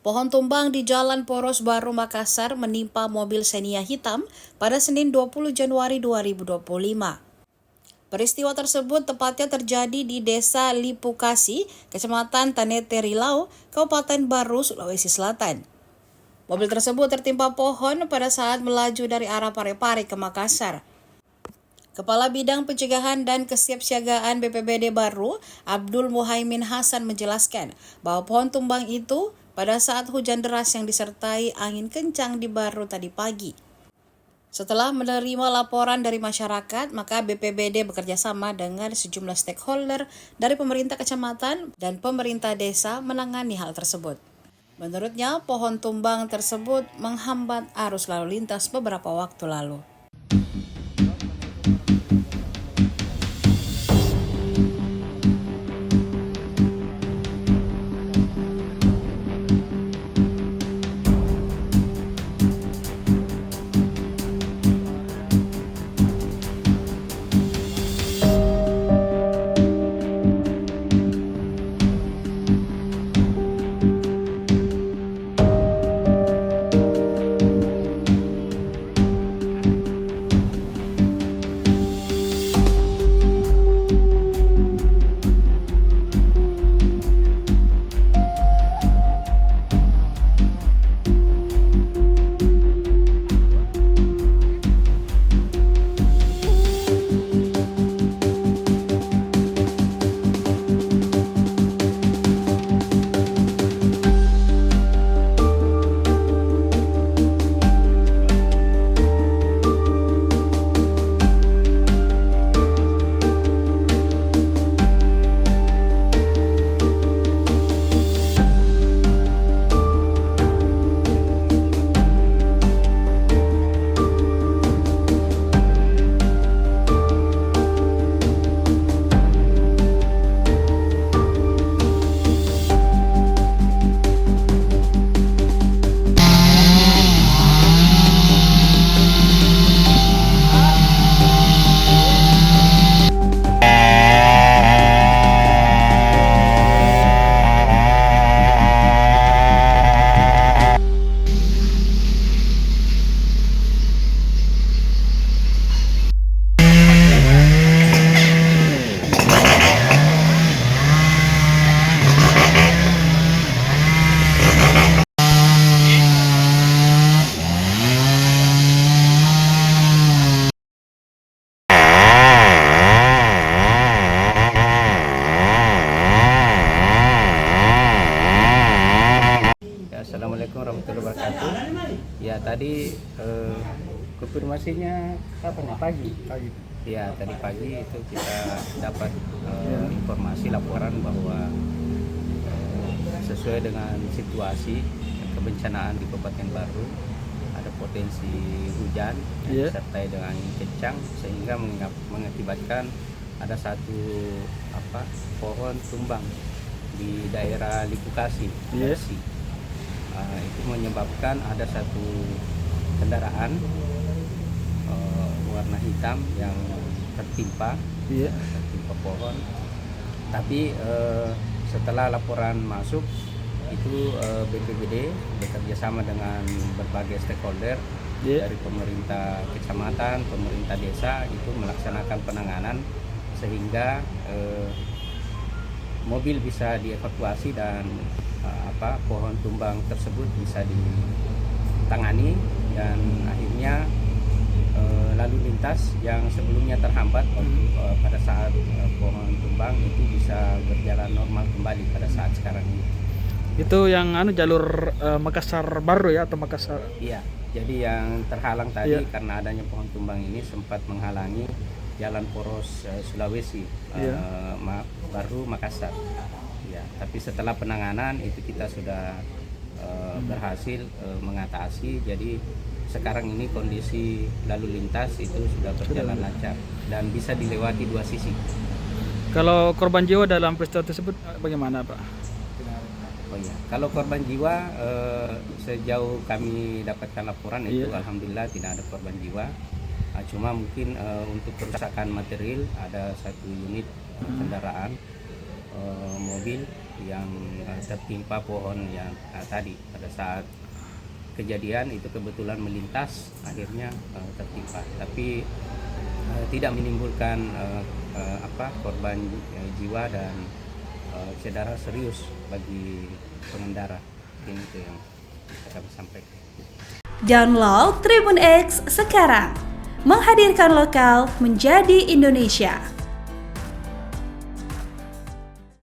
Pohon tumbang di Jalan Poros Baru Makassar menimpa mobil Xenia hitam pada Senin 20 Januari 2025. Peristiwa tersebut tepatnya terjadi di Desa Lipukasi, Kecamatan Tanete Rilau, Kabupaten Baru, Sulawesi Selatan. Mobil tersebut tertimpa pohon pada saat melaju dari arah Parepare ke Makassar. Kepala Bidang Pencegahan dan Kesiapsiagaan BPBD Baru, Abdul Muhaimin Hasan menjelaskan bahwa pohon tumbang itu pada saat hujan deras yang disertai angin kencang di Baru tadi pagi. Setelah menerima laporan dari masyarakat, maka BPBD bekerjasama dengan sejumlah stakeholder dari pemerintah kecamatan dan pemerintah desa menangani hal tersebut. Menurutnya, pohon tumbang tersebut menghambat arus lalu lintas beberapa waktu lalu. Assalamualaikum warahmatullahi wabarakatuh. Ya tadi konfirmasinya kapan ya? Pagi. Ya tadi pagi itu kita dapat informasi laporan bahwa sesuai dengan situasi kebencanaan di Kabupaten Baru ada potensi hujan disertai dengan angin kencang sehingga mengakibatkan ada satu pohon tumbang di daerah Lipukasi. Itu menyebabkan ada satu kendaraan warna hitam yang tertimpa pohon. Tapi setelah laporan masuk itu BPBD bekerjasama dengan berbagai stakeholder dari pemerintah kecamatan, pemerintah desa itu melaksanakan penanganan sehingga mobil bisa dievakuasi dan pohon tumbang tersebut bisa ditangani dan akhirnya lalu lintas yang sebelumnya terhambat pada saat pohon tumbang itu bisa berjalan normal kembali pada saat sekarang ini. Itu yang jalur Makassar Baru ya atau Makassar? Iya, jadi yang terhalang tadi karena adanya pohon tumbang ini sempat menghalangi jalan poros Sulawesi Baru Makassar. Ya, tapi setelah penanganan itu kita sudah berhasil mengatasi. Jadi sekarang ini kondisi lalu lintas itu sudah berjalan lancar dan bisa dilewati dua sisi. Kalau korban jiwa dalam peristiwa tersebut bagaimana, Pak? Oh ya, kalau korban jiwa sejauh kami dapatkan laporan itu alhamdulillah tidak ada korban jiwa. Cuma mungkin untuk kerusakan material ada satu unit kendaraan mobil yang tertimpa pohon yang tadi pada saat kejadian itu kebetulan melintas, akhirnya tertimpa, tapi tidak menimbulkan korban jiwa dan cedera serius bagi pengendara. Ini itu yang bisa kami sampaikan. Download Tribun X sekarang, menghadirkan lokal menjadi Indonesia.